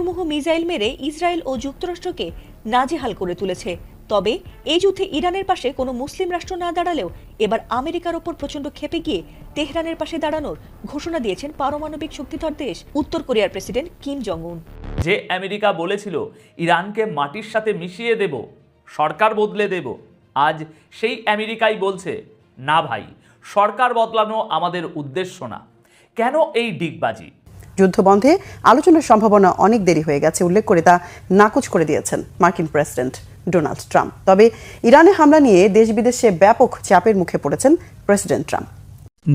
মুহুর্মুহু মিসাইল মেরে ইসরায়েল ও যুক্তরাষ্ট্রকে নাজেহাল করে তুলেছে। তবে এই যুদ্ধে ইরানের পাশে কোনো মুসলিম রাষ্ট্র না দাঁড়ালেও এবার আমেরিকার ওপর প্রচণ্ড ক্ষেপে গিয়ে তেহরানের পাশে দাঁড়ানোর ঘোষণা দিয়েছেন পারমাণবিক শক্তিধর দেশ উত্তর কোরিয়ার প্রেসিডেন্ট কিম জং উন। যে আমেরিকা বলেছিল ইরানকে মাটির সাথে মিশিয়ে দেব, সরকার বদলে দেব, আজ সেই আমেরিকাই বলছে না ভাই, সরকার বদলানো আমাদের উদ্দেশ্য না। কেন এই ডিগবাজি? যুদ্ধবন্ধে আলোচনার সম্ভাবনা অনেক দেরি হয়ে গেছে উল্লেখ করে তা নাকচ করে দিয়েছেন মার্কিন প্রেসিডেন্ট ডোনাল্ড ট্রাম্প। তবে ইরানে হামলা নিয়ে দেশ বিদেশে ব্যাপক চাপের মুখে পড়েছেন প্রেসিডেন্ট ট্রাম্প।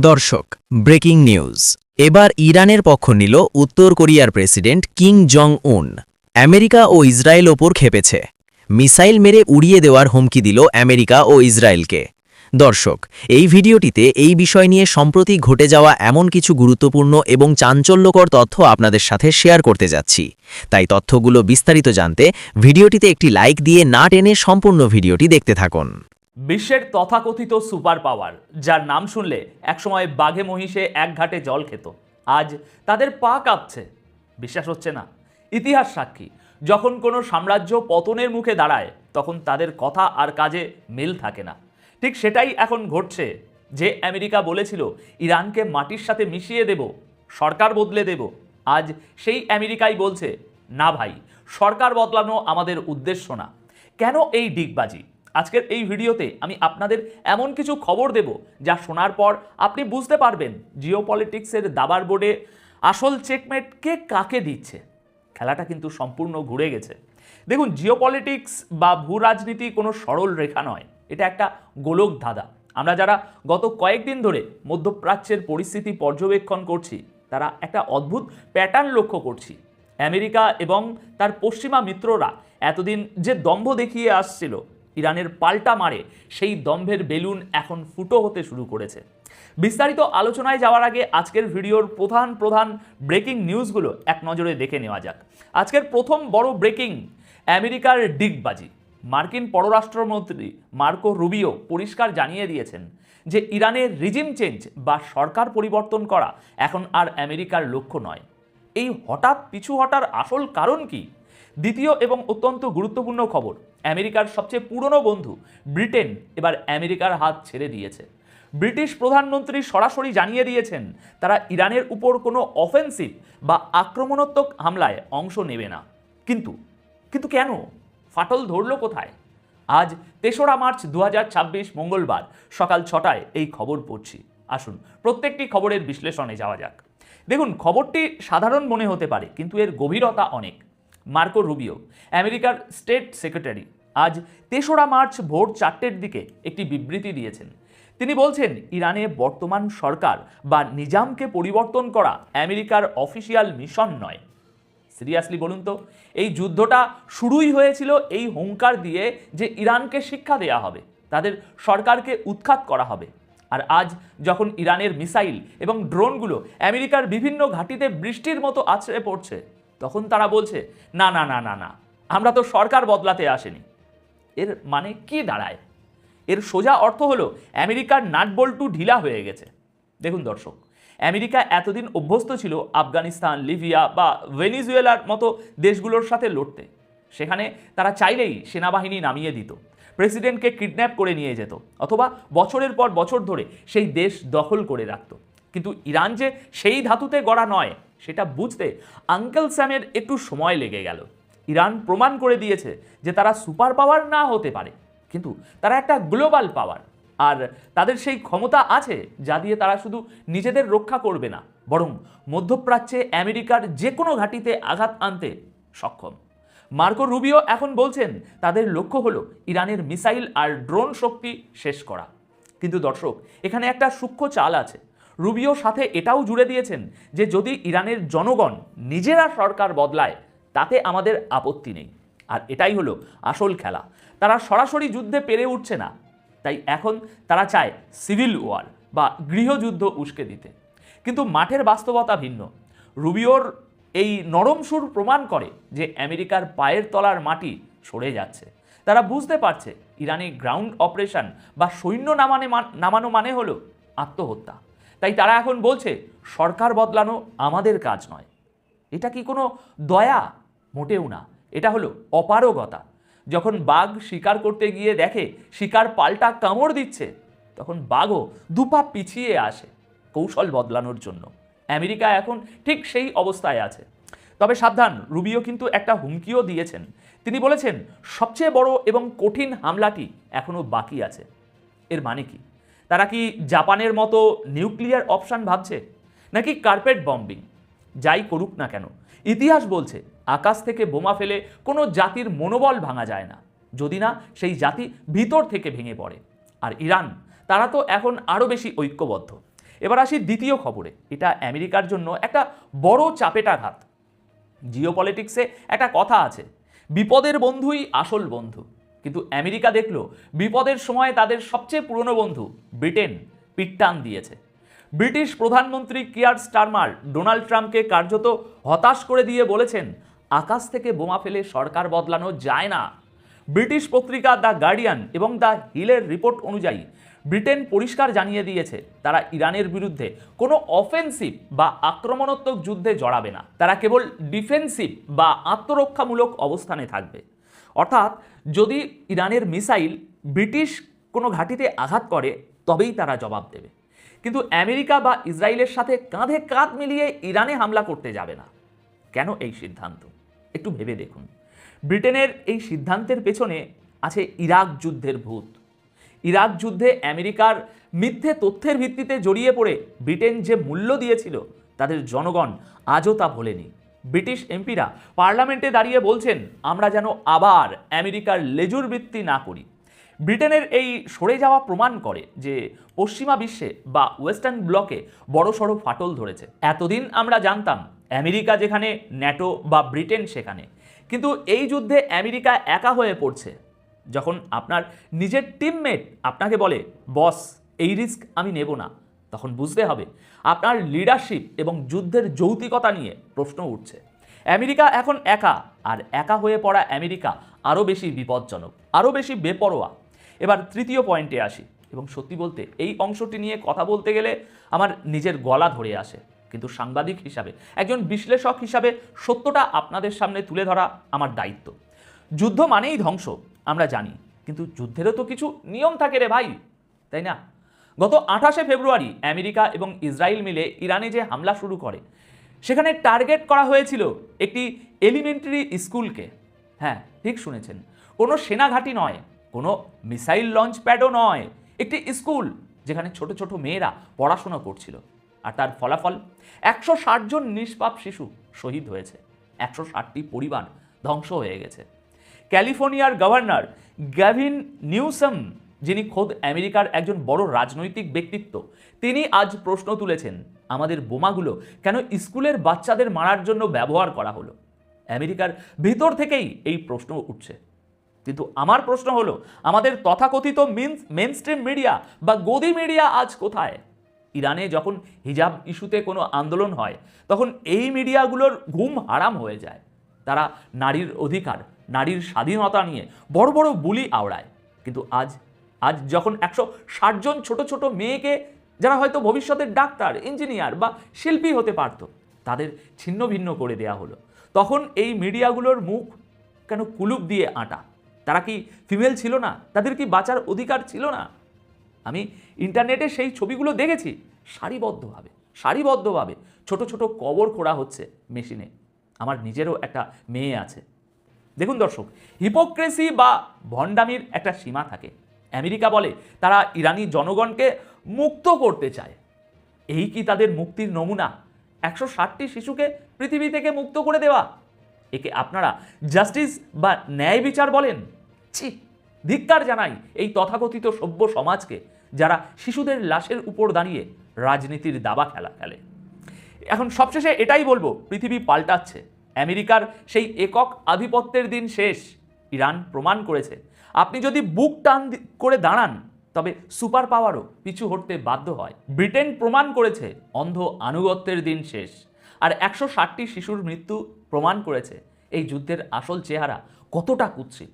দর্শক, ব্রেকিং নিউজ। এবার ইরানের পক্ষ নিল উত্তর কোরিয়ার প্রেসিডেন্ট কিম জং উন। আমেরিকা ও ইসরায়েল ওপর ক্ষেপেছে, মিসাইল মেরে উড়িয়ে দেওয়ার হুমকি দিল আমেরিকা ও ইসরায়েলকে। দর্শক, এই ভিডিওটিতে এই বিষয় নিয়ে সম্প্রতি ঘটে যাওয়া এমন কিছু গুরুত্বপূর্ণ এবং চাঞ্চল্যকর তথ্য আপনাদের সাথে শেয়ার করতে যাচ্ছি। তাই তথ্যগুলো বিস্তারিত জানতে ভিডিওটিতে একটি লাইক দিয়ে না টেনে সম্পূর্ণ ভিডিওটি দেখতে থাকুন। বিশ্বের তথাকথিত সুপার পাওয়ার, যার নাম শুনলে একসময় বাঘে মহিষে এক ঘাটে জল খেত, আজ তাদের পা কাঁপছে। বিশ্বাস হচ্ছে না? ইতিহাস সাক্ষী, যখন কোনো সাম্রাজ্য পতনের মুখে দাঁড়ায় তখন তাদের কথা আর কাজে মিল থাকে না। ঠিক সেটাই এখন ঘটছে। যে আমেরিকা বলেছিল ইরানকে মাটির সাথে মিশিয়ে দেব, সরকার বদলে দেব, আজ সেই আমেরিকাই বলছে না ভাই, সরকার বদলানো আমাদের উদ্দেশ্য না। কেন এই ডিগবাজি? আজকের এই ভিডিওতে আমি আপনাদের এমন কিছু খবর দেব যা শোনার পর আপনি বুঝতে পারবেন জিওপলিটিক্সের দাবার বোর্ডে আসল চেকমেট কে কাকে দিচ্ছে। খেলাটা কিন্তু সম্পূর্ণ ঘুরে গেছে। দেখুন, জিওপলিটিক্স বা ভূ রাজনীতি কোনো সরল রেখা নয়, এটা একটা গোলক ধাঁধা। আমরা যারা গত কয়েকদিন ধরে মধ্যপ্রাচ্যের পরিস্থিতি পর্যবেক্ষণ করছি তারা একটা অদ্ভুত প্যাটার্ন লক্ষ্য করছি। আমেরিকা এবং তার পশ্চিমা মিত্ররা এতদিন যে দম্ভ দেখিয়ে আসছিল, ইরানের পাল্টা মারে সেই দম্ভের বেলুন এখন ফুটো হতে শুরু করেছে। বিস্তারিত আলোচনায় যাওয়ার আগে আজকের ভিডিওর প্রধান ব্রেকিং নিউজগুলো এক নজরে দেখে নেওয়া যাক। আজকের প্রথম বড় ব্রেকিং, আমেরিকার ডিগবাজি। মার্কিন পররাষ্ট্রমন্ত্রী মার্কো রুবিও পরিষ্কার জানিয়ে দিয়েছেন যে ইরানের রিজিম চেঞ্জ বা সরকার পরিবর্তন করা এখন আর আমেরিকার লক্ষ্য নয়। এই হঠাৎ পিছু হটার আসল কারণ কি? দ্বিতীয় এবং অত্যন্ত গুরুত্বপূর্ণ খবর, আমেরিকার সবচেয়ে পুরনো বন্ধু ব্রিটেন এবার আমেরিকার হাত ছেড়ে দিয়েছে। ব্রিটিশ প্রধানমন্ত্রী সরাসরি জানিয়ে দিয়েছেন তারা ইরানের উপর কোনো অফেন্সিভ বা আক্রমণাত্মক হামলায় অংশ নেবে না। কিন্তু কেন? ফাটল ধরল কোথায়? আজ ৩রা মার্চ ২০২৬ মঙ্গলবার সকাল ৬টায় এই খবর পড়ছি। আসুন প্রত্যেকটি খবরের বিশ্লেষণে যাওয়া যাক। দেখুন, খবরটি সাধারণ মনে হতে পারে কিন্তু এর গভীরতা অনেক। মার্কো রুবিও, আমেরিকার স্টেট সেক্রেটারি, আজ ৩রা মার্চ ভোর ৪টের দিকে একটি বিবৃতি দিয়েছেন। তিনি বলছেন ইরানে বর্তমান সরকার বা নিজামকে পরিবর্তন করা আমেরিকার অফিসিয়াল মিশন নয়। সিরিয়াসলি বলুন তো, এই যুদ্ধটা শুরুই হয়েছিল এই হুঙ্কার দিয়ে যে ইরানকে শিক্ষা দেয়া হবে, তাদের সরকারকে উৎখাত করা হবে। আর আজ যখন ইরানের মিসাইল এবং ড্রোনগুলো আমেরিকার বিভিন্ন ঘাঁটিতে বৃষ্টির মতো আছড়ে পড়ছে, তখন তারা বলছে না না না না না, আমরা তো সরকার বদলাতে আসেনি। এর মানে কি দাঁড়ায়? এর সোজা অর্থ হলো আমেরিকার নাটবল্টু ঢিলা হয়ে গেছে। দেখুন দর্শক, আমেরিকা এতদিন অভ্যস্ত ছিল আফগানিস্তান, লিবিয়া বা ভেনিজুয়েলার মতো দেশগুলোর সাথে লড়তে। সেখানে তারা চাইলেই সেনাবাহিনী নামিয়ে দিত, প্রেসিডেন্টকে কিডন্যাপ করে নিয়ে যেত, অথবা বছরের পর বছর ধরে সেই দেশ দখল করে রাখত। কিন্তু ইরান যে সেই ধাতুতে গড়া নয় সেটা বুঝতে আঙ্কেল স্যামের একটু সময় লেগে গেল। ইরান প্রমাণ করে দিয়েছে যে তারা সুপার পাওয়ার না হতে পারে, কিন্তু তারা একটা গ্লোবাল পাওয়ার। আর তাদের সেই ক্ষমতা আছে যা দিয়ে তারা শুধু নিজেদের রক্ষা করবে না, বরং মধ্যপ্রাচ্যে আমেরিকার যে কোনো ঘাঁটিতে আঘাত আনতে সক্ষম। মার্কো রুবিও এখন বলছেন তাদের লক্ষ্য হলো ইরানের মিসাইল আর ড্রোন শক্তি শেষ করা। কিন্তু দর্শক, এখানে একটা সূক্ষ্ম চাল আছে। রুবিও সাথে এটাও জুড়ে দিয়েছেন যে যদি ইরানের জনগণ নিজেরা সরকার বদলায় তাতে আমাদের আপত্তি নেই। আর এটাই হলো আসল খেলা। তারা সরাসরি যুদ্ধে পেরে উঠছে না, তাই এখন তারা চায় সিভিল ওয়ার বা গৃহযুদ্ধ উস্কে দিতে। কিন্তু মাঠের বাস্তবতা ভিন্ন। রুবিওর এই নরম সুর প্রমাণ করে যে আমেরিকার পায়ের তলার মাটি সরে যাচ্ছে। তারা বুঝতে পারছে ইরানি গ্রাউন্ড অপারেশন বা সৈন্য নামানো মানে হলো আত্মহত্যা। তাই তারা এখন বলছে সরকার বদলানো আমাদের কাজ নয়। এটা কি কোনো দয়া মোটেও না, এটা হলো অপারগতা। যখন বাঘ শিকার করতে গিয়ে দেখে শিকার পাল্টা কামড় দিচ্ছে, তখন বাঘও দুপা পিছিয়ে আসে কৌশল বদলানোর জন্য। আমেরিকা এখন ঠিক সেই অবস্থায় আছে। তবে সাবধান, রুবিও কিন্তু একটা হুমকিও দিয়েছেন। তিনি বলেছেন সবচেয়ে বড় এবং কঠিন হামলাটি এখনো বাকি আছে। এর মানে কি? তারা কি জাপানের মতো নিউক্লিয়ার অপশন ভাবছে, নাকি কার্পেট বম্বিং? যাই করুক না কেন, ইতিহাস বলছে আকাশ থেকে বোমা ফেলে কোনো জাতির মনোবল ভাঙা যায় না, যদি না সেই জাতি ভিতর থেকে ভেঙে পড়ে। আর ইরান, তারা তো এখন আরও বেশি ঐক্যবদ্ধ। এবার আসি দ্বিতীয় খবরে। এটা আমেরিকার জন্য একটা বড় চাপেটাঘাত। জিওপলিটিক্সে একটা কথা আছে, বিপদের বন্ধুই আসল বন্ধু। কিন্তু আমেরিকা দেখলো বিপদের সময় তাদের সবচেয়ে পুরনো বন্ধু ব্রিটেন পিটটান দিয়েছে। ব্রিটিশ প্রধানমন্ত্রী কিয়ার স্টারমার ডোনাল্ড ট্রাম্পকে কার্যত হতাশ করে দিয়ে বলেছেন আকাশ থেকে বোমা ফেলে সরকার বদলানো যায় না। ব্রিটিশ পত্রিকা দ্য গার্ডিয়ান এবং দ্য হিলের রিপোর্ট অনুযায়ী ব্রিটেন পরিষ্কার জানিয়ে দিয়েছে তারা ইরানের বিরুদ্ধে কোনো অফেন্সিভ বা আক্রমণাত্মক যুদ্ধে জড়াবে না। তারা কেবল ডিফেন্সিভ বা আত্মরক্ষামূলক অবস্থানে থাকবে। অর্থাৎ যদি ইরানের মিসাইল ব্রিটিশ কোনো ঘাঁটিতে আঘাত করে তবেই তারা জবাব দেবে। কিন্তু আমেরিকা বা ইসরায়েলের সাথে কাঁধে কাঁধ মিলিয়ে ইরানে হামলা করতে যাবে না। কেন এই সিদ্ধান্ত? একটু ভেবে দেখুন। ব্রিটেনের এই সিদ্ধান্তের পেছনে আছে ইরাক যুদ্ধের ভূত। ইরাক যুদ্ধে আমেরিকার মিথ্যে তথ্যের ভিত্তিতে জড়িয়ে পড়ে ব্রিটেন যে মূল্য দিয়েছিল তাদের জনগণ আজও তা ভোলেনি। ব্রিটিশ এমপিরা পার্লামেন্টে দাঁড়িয়ে বলছেন আমরা যেন আবার আমেরিকার লেজুর বৃত্তি না করি। ব্রিটেনের এই সরে যাওয়া প্রমাণ করে যে পশ্চিমা বিশ্বে বা ওয়েস্টার্ন ব্লকে বড়সড় ফাটল ধরেছে। এতদিন আমরা জানতাম আমেরিকা যেখানে, ন্যাটো বা ব্রিটেন সেখানে, কিন্তু এই যুদ্ধে আমেরিকা একা হয়ে পড়ছে। যখন আপনার নিজের টিমমেট আপনাকে বলে বস এই রিস্ক আমি নেব না, তখন বুঝতে হবে আপনার লিডারশিপ এবং যুদ্ধের যৌক্তিকতা নিয়ে প্রশ্ন উঠছে। আমেরিকা এখন একা, আর একা হয়ে পড়া আমেরিকা আরও বেশি বিপজ্জনক, আরও বেশি বেপরোয়া। এবার তৃতীয় পয়েন্টে আসি, এবং সত্যি বলতে এই অংশটি নিয়ে কথা বলতে গেলে আমার নিজের গলা ধরে আসে, কিন্তু সাংবাদিক হিসাবে, একজন বিশ্লেষক হিসাবে সত্যটা আপনাদের সামনে তুলে ধরা আমার দায়িত্ব। যুদ্ধ মানেই ধ্বংস আমরা জানি, কিন্তু যুদ্ধেরও তো কিছু নিয়ম থাকে রে ভাই, তাই না? গত 28শে ফেব্রুয়ারি আমেরিকা এবং ইসরায়েল মিলে ইরানে যে হামলা শুরু করে, সেখানে টার্গেট করা হয়েছিল একটি এলিমেন্টারি স্কুলকে। হ্যাঁ, ঠিক শুনেছেন, কোনো সেনাঘাঁটি নয়, কোনো মিসাইল লঞ্চ প্যাডও নয়, একটি স্কুল যেখানে ছোট ছোট মেয়েরা পড়াশোনা করছিল। আর তার ফলাফল 160 জন নিষ্পাপ শিশু শহীদ হয়েছে, 160টি পরিবার ধ্বংস হয়ে গেছে। ক্যালিফোর্নিয়ার গভর্নর গ্যাভিন নিউসাম, যিনি খোদ আমেরিকার একজন বড় রাজনৈতিক ব্যক্তিত্ব, তিনি আজ প্রশ্ন তুলেছেন আমাদের বোমাগুলো কেন স্কুলের বাচ্চাদের মারার জন্য ব্যবহার করা হলো। আমেরিকার ভিতর থেকেই এই প্রশ্ন উঠছে। কিন্তু আমার প্রশ্ন হলো, আমাদের তথাকথিত মেইনস্ট্রিম মিডিয়া বা গদি মিডিয়া আজ কোথায়? ইরানে যখন হিজাব ইস্যুতে কোনো আন্দোলন হয়, তখন এই মিডিয়াগুলোর ঘুম হারাম হয়ে যায়। তারা নারীর অধিকার, নারীর স্বাধীনতা নিয়ে বড় বড় বুলি আওড়ায়। কিন্তু আজ যখন 160 জন ছোট ছোট মেয়েকে, যারা হয়তো ভবিষ্যতের ডাক্তার, ইঞ্জিনিয়ার বা শিল্পী হতে পারত, তাদের ছিন্ন ভিন্ন করে দেয়া হলো, তখন এই মিডিয়াগুলোর মুখ কেন কুলুপ দিয়ে আঁটা? তারা কি ফিমেল ছিল না? তাদের কি বাঁচার অধিকার ছিল না? আমি ইন্টারনেটে সেই ছবিগুলো দেখেছি। সারিবদ্ধভাবে ছোট ছোট কবর খোঁড়া হচ্ছে মেশিনে। আমার নিজেরও একটা মেয়ে আছে। দেখুন দর্শক, হিপোক্রেসি বা ভণ্ডামির একটা সীমা থাকে। আমেরিকা বলে তারা ইরানি জনগণকে মুক্ত করতে চায়। এই কি তাদের মুক্তির নমুনা? 160টি শিশুকে পৃথিবী থেকে মুক্ত করে দেওয়া, একে আপনারা জাস্টিস বা ন্যায় বিচার বলেন? ছি, ধিক্কার জানাই এই তথাকথিত সভ্য সমাজকে, যারা শিশুদের লাশের উপর দাঁড়িয়ে রাজনীতির দাবা খেলে। এখন সবশেষে এটাই বলবো, পৃথিবী পাল্টাচ্ছে। আমেরিকার সেই একক আধিপত্যের দিন শেষ। ইরান প্রমাণ করেছে আপনি যদি বুক টান করে দাঁড়ান, তবে সুপার পাওয়ারও পিছু হটতে বাধ্য হয়। ব্রিটেন প্রমাণ করেছে অন্ধ আনুগত্যের দিন শেষ। আর 160টি শিশুর মৃত্যু প্রমাণ করেছে এই যুদ্ধের আসল চেহারা কতটা কুৎসিত।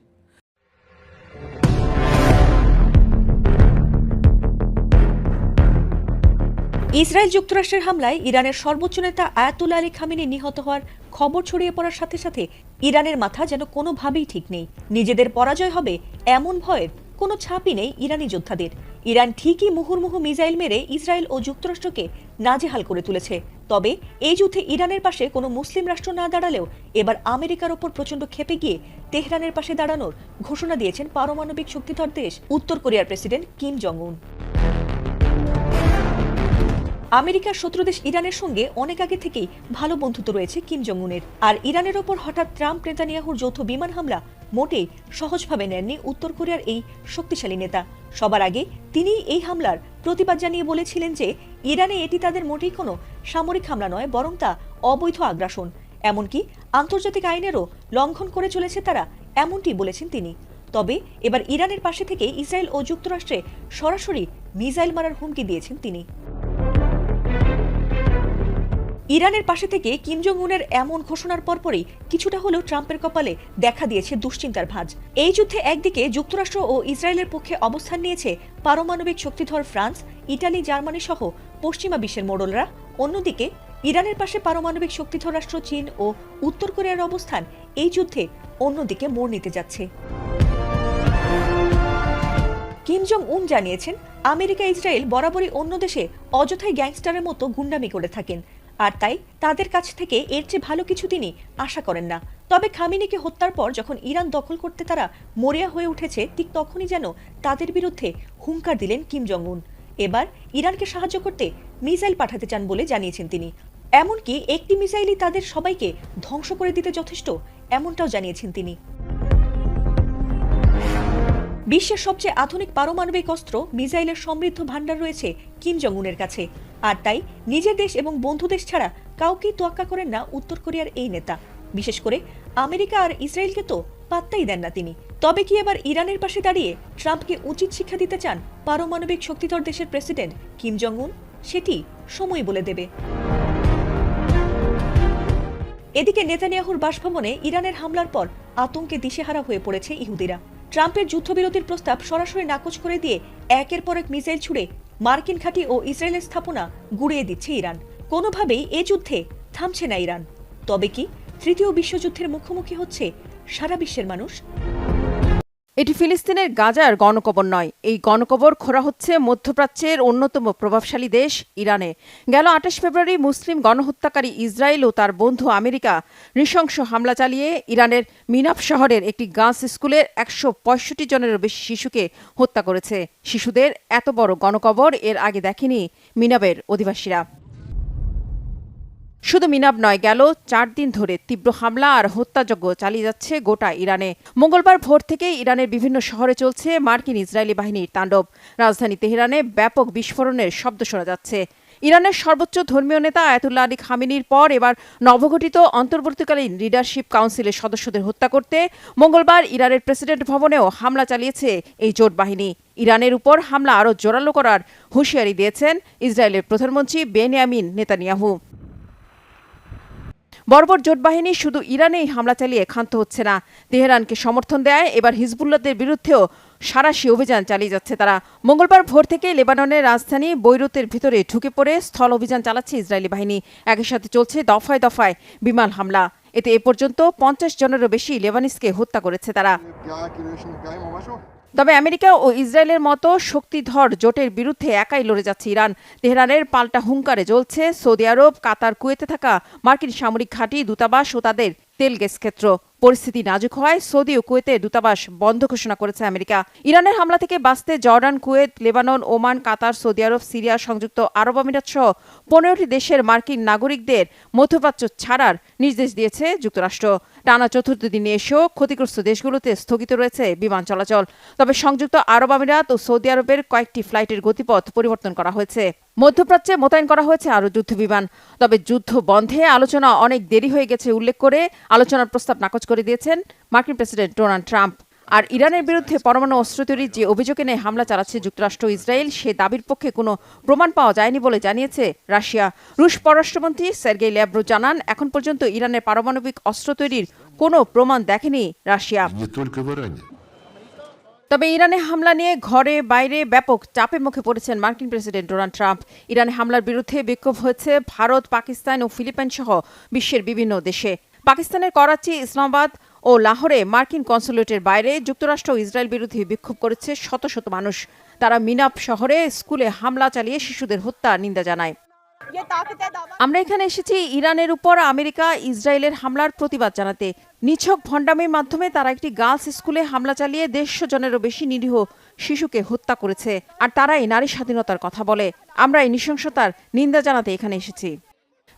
ইসরায়েল যুক্তরাষ্ট্রের হামলায় ইরানের সর্বোচ্চ নেতা আয়াতুল্লাহ আলী খামেনি নিহত হওয়ার খবর ছড়িয়ে পড়ার সাথে সাথে ইরানের মাথা যেন কোনোভাবেই ঠিক নেই। নিজেদের পরাজয় হবে এমন ভয়ের কোনো ছাপই নেই ইরানি যোদ্ধাদের। ইরান ঠিকই মুহুর্মুহু মিসাইল মেরে ইসরায়েল ও যুক্তরাষ্ট্রকে নাজেহাল করে তুলেছে। তবে এই যুদ্ধে ইরানের পাশে কোনো মুসলিম রাষ্ট্র না দাঁড়ালেও এবার আমেরিকার ওপর প্রচণ্ড ক্ষেপে গিয়ে তেহরানের পাশে দাঁড়ানোর ঘোষণা দিয়েছেন পারমাণবিক শক্তিধর দেশ উত্তর কোরিয়ার প্রেসিডেন্ট কিম জং উন। আমেরিকার শত্রু দেশ ইরানের সঙ্গে অনেক আগে থেকেই ভালো বন্ধুত্ব রয়েছে কিম জং উনের। আর ইরানের ওপর হঠাৎ ট্রাম্প নেতানিয়াহুর যৌথ বিমান হামলা মোটেই সহজভাবে নেননি উত্তর কোরিয়ার এই শক্তিশালী নেতা। সবার আগে তিনি এই হামলার প্রতিবাদ জানিয়ে বলেছিলেন যে ইরানে এটি তাদের মোটেই কোনো সামরিক হামলা নয়, বরং তা অবৈধ আগ্রাসন। এমনকি আন্তর্জাতিক আইনেরও লঙ্ঘন করে চলেছে তারা, এমনটি বলেছেন তিনি। তবে এবার ইরানের পাশে থেকে ইসরায়েল ও যুক্তরাষ্ট্রে সরাসরি মিসাইল মারার হুমকি দিয়েছেন তিনি। ইরানের পাশে থেকে কিম জং উনের এমন ঘোষণার পরপরই কিছুটা হলেও ট্রাম্পের কপালে দেখা দিয়েছে দুশ্চিন্তার ভাঁজ। এই যুদ্ধে একদিকে যুক্তরাষ্ট্র ও ইসরায়েলের পক্ষে অবস্থান নিয়েছে পারমাণবিক শক্তিধর ফ্রান্স, ইটালি, জার্মানি সহ পশ্চিমা বিশ্বের মোড়লরা। অন্যদিকে ইরানের পাশে পারমাণবিক শক্তিধর রাষ্ট্র চীন ও উত্তর কোরিয়ার অবস্থান এই যুদ্ধে অন্যদিকে মোড় নিতে যাচ্ছে। কিম জং উন জানিয়েছেন, আমেরিকা ইসরায়েল বরাবরই অন্য দেশে অযথাই গ্যাংস্টারের মতো গুন্ডামি করে থাকেন, আর তাই তাদের কাছ থেকে এর চেয়ে ভালো কিছু তিনি আশা করেন না। তবে খামেনিকে হত্যার পর যখন ইরান দখল করতে তারা মরিয়া হয়ে উঠেছে, ঠিক তখনই যেন তাদের বিরুদ্ধে হুঙ্কার দিলেন কিম জং উন। এবার ইরানকে সাহায্য করতে মিসাইল পাঠাতে চান বলে জানিয়েছেন তিনি। এমনকি একটি মিসাইলই তাদের সবাইকে ধ্বংস করে দিতে যথেষ্ট, এমনটাও জানিয়েছেন তিনি। বিশ্বের সবচেয়ে আধুনিক পারমাণবিক অস্ত্র মিসাইলের সমৃদ্ধ ভান্ডার রয়েছে কিম জং উনের কাছে, আর তাই নিজের দেশ এবং বন্ধু দেশ ছাড়া কাউকেই তোয়াক্কা করেন না উত্তর কোরিয়ার এই নেতা। বিশেষ করে আমেরিকা আর ইসরায়েলকে তো পাত্তাই দেন না তিনি। তবে কি এবার ইরানের পাশে দাঁড়িয়ে ট্রাম্পকে উচিত শিক্ষা দিতে চান পারমাণবিক শক্তিধর দেশের প্রেসিডেন্ট কিম জং উন? সেটি সময় বলে দেবে। এদিকে নেতানিয়াহুর বাসভবনে ইরানের হামলার পর আতঙ্কে দিশেহারা হয়ে পড়েছে ইহুদিরা। ট্রাম্পের যুদ্ধবিরতির প্রস্তাব সরাসরি নাকচ করে দিয়ে একের পর এক মিসাইল ছুড়ে মার্কিন ঘাঁটি ও ইসরায়েলের স্থাপনা গুঁড়িয়ে দিচ্ছে ইরান। কোনোভাবেই এ যুদ্ধে থামছে না ইরান। তবে কি তৃতীয় বিশ্বযুদ্ধের মুখোমুখি হচ্ছে সারা বিশ্বের মানুষ? এটি ফিলিস্তিনের গাজার গণকবর নয়। এই গণকবর খোঁড়া হচ্ছে মধ্যপ্রাচ্যের অন্যতম প্রভাবশালী দেশ ইরানে। গেল ২৮ ফেব্রুয়ারি মুসলিম গণহত্যাকারী ইসরায়েল ও তার বন্ধু আমেরিকা নৃশংস হামলা চালিয়ে ইরানের মিনাব শহরের একটি গার্লস স্কুলের ১৬৫ জনেরও বেশি শিশুকে হত্যা করেছে। শিশুদের এত বড় গণকবর এর আগে দেখেনি মিনাবের অধিবাসীরা। শুধু মিনাব নয়, গেল ৪ দিন ধরে তীব্র হামলা আর হত্যাযজ্ঞ চালিয়ে যাচ্ছে গোটা ইরানে। মঙ্গলবার ভোর থেকেই ইরানের বিভিন্ন শহরে চলছে মার্কিন ইসরায়েলি বাহিনীর তাণ্ডব। রাজধানী তেহরানে ব্যাপক বিস্ফোরণের শব্দ শোনা যাচ্ছে। ইরানের সর্বোচ্চ ধর্মীয় নেতা আয়াতুল্লাহ আলী খামেনির পর এবার নবগঠিত অন্তর্বর্তীকালীন লিডারশিপ কাউন্সিলের সদস্যদের হত্যা করতে মঙ্গলবার ইরানের প্রেসিডেন্ট ভবনেও হামলা চালিয়েছে এই জোট বাহিনী। ইরানের উপর হামলা আরও জোরালো করার হুঁশিয়ারি দিয়েছেন ইসরায়েলের প্রধানমন্ত্রী বেনিয়ামিন নেতানিয়াহু। বর্বর জোট বাহিনী শুধু ইরানেই হামলা চালিয়ে ক্ষান্ত হচ্ছে না, তেহরানকে সমর্থন দেয় এবার হিজবুল্লাহদের বিরুদ্ধেও সাঁড়াশি অভিযান চালিয়ে যাচ্ছে তারা। মঙ্গলবার ভোর থেকে লেবাননের রাজধানী বৈরুতের ভিতরে ঢুকে পড়ে স্থল অভিযান চালাচ্ছে ইসরায়েলি বাহিনী। একই সাথে চলছে দফায় দফায় বিমান হামলা। এতে এ পর্যন্ত ৫০ জনেরও বেশি লেবানিসকে হত্যা করেছে তারা। তবে আমেরিকা ও ইসরায়েলের মতো শক্তিধর জোটের বিরুদ্ধে একাই লড়ে যাচ্ছে ইরান। তেহরানের পাল্টা হুঙ্কারে জ্বলছে সৌদি আরব, কাতার, কুয়েতে থাকা মার্কিন সামরিক ঘাঁটি, দূতাবাস ও তাদের তেল গ্যাস ক্ষেত্র। পরিস্থিতি নাজুক হওয়ায় সৌদি ও কুয়েতে দূতাবাস বন্ধ ঘোষণা করেছে আমেরিকা। ইরানের হামলা থেকে বাঁচতে জর্ডান, কুয়েত, লেবানন, ওমান, কাতার, সৌদি আরব, সিরিয়া, সংযুক্ত আরব আমিরাত সহ ১৫টি দেশের মার্কিন নাগরিকদের মধ্যপ্রাচ্য ছাড়ার নির্দেশ দিয়েছে যুক্তরাষ্ট্র। টানা চতুর্থ দিনে এসেও ক্ষতিগ্রস্ত দেশগুলোতে স্থগিত রয়েছে বিমান চলাচল। তবে সংযুক্ত আরব আমিরাত ও সৌদি আরবের কয়েকটি ফ্লাইটের গতিপথ পরিবর্তন করা হয়েছে। মধ্যপ্রাচ্যে মোতায়েন করা হয়েছে আরও যুদ্ধবিমান। তবে যুদ্ধ বন্ধে আলোচনা অনেক দেরি হয়ে গেছে উল্লেখ করে আলোচনার প্রস্তাব নাকচ করে দিয়েছেন মার্কিন প্রেসিডেন্ট ডোনাল্ড ট্রাম্প। আর ইরানের বিরুদ্ধে পরমাণু অস্ত্র তৈরির যে অভিযোগ এনে হামলা চালাচ্ছে যুক্তরাষ্ট্র ইসরায়েল, সে দাবির পক্ষে কোনো প্রমাণ পাওয়া যায়নি বলে জানিয়েছে রাশিয়া। রুশ পররাষ্ট্রমন্ত্রী সের্গেই ল্যাভরভ জানান, এখন পর্যন্ত ইরানের পারমাণবিক অস্ত্র তৈরির কোনো প্রমাণ দেখেনি রাশিয়া। তবে ইরানে হামলা নিয়ে ঘরে বাইরে ব্যাপক চাপের মুখে পড়েছেন মার্কিন প্রেসিডেন্ট ডোনাল্ড ট্রাম্প। ইরানে হামলার বিরুদ্ধে বিক্ষোভ হয়েছে ভারত, পাকিস্তান ও ফিলিপাইন সহ বিশ্বের বিভিন্ন দেশে। পাকিস্তানের করাচি, ইসলামাবাদ ও লাহোরে মার্কিন কনসুলেটের বাইরে যুক্তরাষ্ট্র ও ইসরায়েল বিরোধী বিক্ষোভ করেছে শত শত মানুষ। তারা মিনাপ শহরে স্কুলে হামলা চালিয়ে শিশুদের হত্যা নিন্দা জানায়। আমরা এখানে এসেছি ইরানের উপর আমেরিকা ইসরায়েলের হামলার প্রতিবাদ জানাতে। নিছক ভণ্ডামির মাধ্যমে তারা একটি গার্লস স্কুলে হামলা চালিয়ে 150 জনেরও বেশি নিরীহ শিশুকে হত্যা করেছে, আর তারাই নারী স্বাধীনতার কথা বলে। আমরা এই নৃশংসতার নিন্দা জানাতে এখানে এসেছি।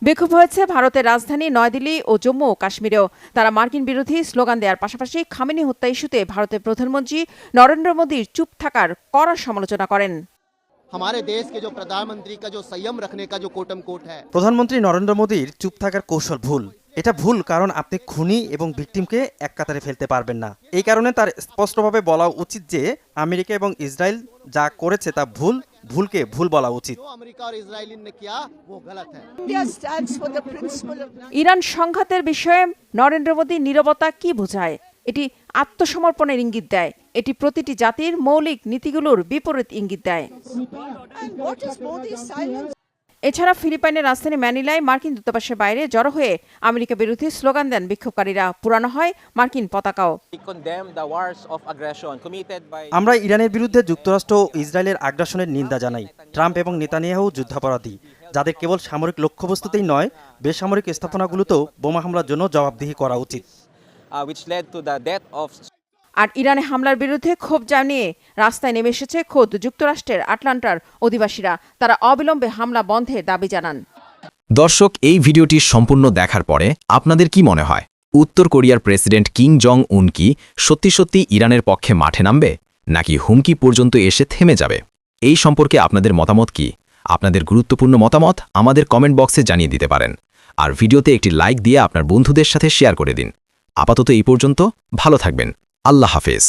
বিক্ষোভ হয়েছে ভারতের রাজধানী নয়াদিল্লি ও জম্মু ও কাশ্মীরেও। তারা মার্কিন বিরোধী স্লোগান দেওয়ার পাশাপাশি খামেনি হত্যা ইস্যুতে ভারতের প্রধানমন্ত্রী নরেন্দ্র মোদীর চুপ থাকার কড়া সমালোচনা করেন। हमारे देश के जो प्रधानमंत्री का जो संयम रखने का जो कोटम कोट है, প্রধানমন্ত্রী নরেন্দ্র মোদীর চুপ থাকার কৌশল ভুল। এটা ভুল কারণ আপনি খুনি এবং ভিকটিমকে এক কাতারে ফেলতে পারবেন না। এই কারণে তার স্পষ্টভাবে বলা উচিত যে আমেরিকা এবং ইসরায়েল যা করেছে তা ভুল, ভুলকে ভুল বলা উচিত। जो अमेरिका और इजराइल ने किया वो गलत है। ইরান সংঘাতের বিষয়ে নরেন্দ্র মোদীর নীরবতা কি বোঝায়? এটি আত্মসমর্পণের ইঙ্গিত দেয়। এটি প্রতিটি জাতির মৌলিক নীতিগুলোর বিপরীত ইঙ্গিত দেয়। এছাড়া ফিলিপাইনের রাজধানী ম্যানিলায় মার্কিন দূতাবাসের বাইরে জড়ো হয়ে আমেরিকা বিরোধী স্লোগান দেন বিক্ষোভকারীরা। পুরানো হয় মার্কিন পতাকাও। আমরা ইরানের বিরুদ্ধে যুক্তরাষ্ট্র ও ইসরায়েলের আগ্রাসনের নিন্দা জানাই। ট্রাম্প এবং নেতানিয়াহু যুদ্ধাপরাধী, যাদের কেবল সামরিক লক্ষ্যবস্তুতেই নয় বেসামরিক স্থাপনাগুলোতেও বোমা হামলার জন্য জবাবদিহি করা উচিত। আর ইরানে হামলার বিরুদ্ধে ক্ষোভ জানিয়ে রাস্তায় নেমে এসেছে খোদ যুক্তরাষ্ট্রের আটলান্টার অধিবাসীরা। তারা অবিলম্বে হামলা বন্ধের দাবি জানান। দর্শক, এই ভিডিওটি সম্পূর্ণ দেখার পরে আপনাদের কি মনে হয়? উত্তর কোরিয়ার প্রেসিডেন্ট কিং জং উন কি সত্যি সত্যি ইরানের পক্ষে মাঠে নামবে, নাকি হুমকি পর্যন্ত এসে থেমে যাবে? এই সম্পর্কে আপনাদের মতামত কি? আপনাদের গুরুত্বপূর্ণ মতামত আমাদের কমেন্ট বক্সে জানিয়ে দিতে পারেন। আর ভিডিওতে একটি লাইক দিয়ে আপনার বন্ধুদের সাথে শেয়ার করে দিন। আপাতত এই পর্যন্ত, ভালো থাকবেন। আল্লাহ হাফেজ।